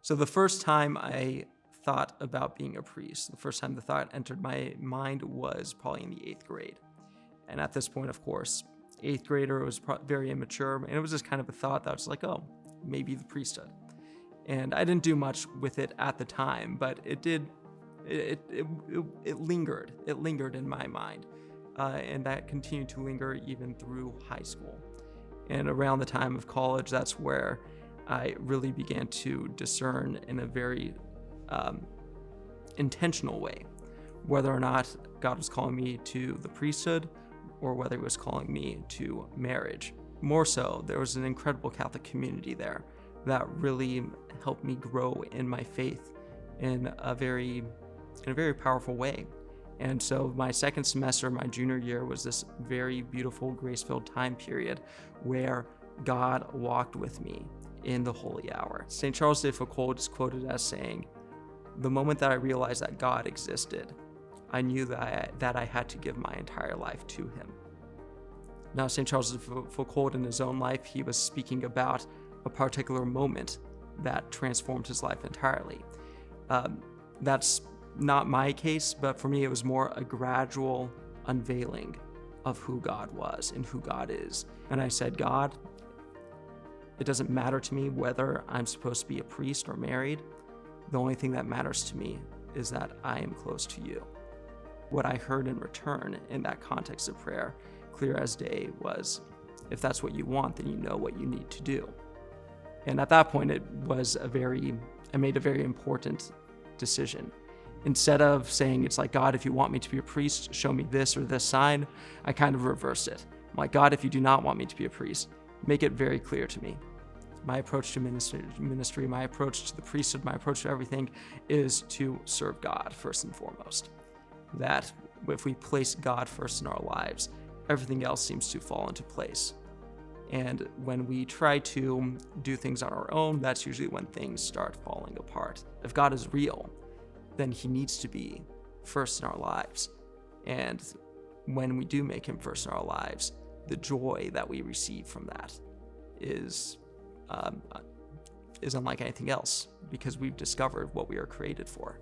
So the first time I thought about being a priest, the first time the thought entered my mind was probably in the 8th grade. And at this point, of course, 8th grader was very immature, and it was just kind of a thought that was like, oh, maybe the priesthood. And I didn't do much with it at the time, but it lingered. It lingered in my mind, and that continued to linger even through high school. And around the time of college, that's where I really began to discern in a very intentional way whether or not God was calling me to the priesthood or whether he was calling me to marriage. More so, there was an incredible Catholic community there that really helped me grow in my faith in a very powerful way. And so my second semester, my junior year, was this very beautiful, grace-filled time period where God walked with me in the holy hour. St. Charles de Foucauld is quoted as saying, "The moment that I realized that God existed, I knew that I had to give my entire life to him." Now, St. Charles de Foucauld, in his own life, he was speaking about a particular moment that transformed his life entirely. That's not my case, but for me, it was more a gradual unveiling of who God was and who God is. And I said, God, it doesn't matter to me whether I'm supposed to be a priest or married. The only thing that matters to me is that I am close to you. What I heard in return in that context of prayer, clear as day, was, if that's what you want, then you know what you need to do. And at that point, I made a very important decision. Instead of saying, it's like, God, if you want me to be a priest, show me this or this sign, I kind of reversed it. I'm like, God, if you do not want me to be a priest, make it very clear to me. My approach to ministry, my approach to the priesthood, my approach to everything is to serve God first and foremost. That if we place God first in our lives, everything else seems to fall into place. And when we try to do things on our own, that's usually when things start falling apart. If God is real, then he needs to be first in our lives. And when we do make him first in our lives, the joy that we receive from that is unlike anything else, because we've discovered what we are created for.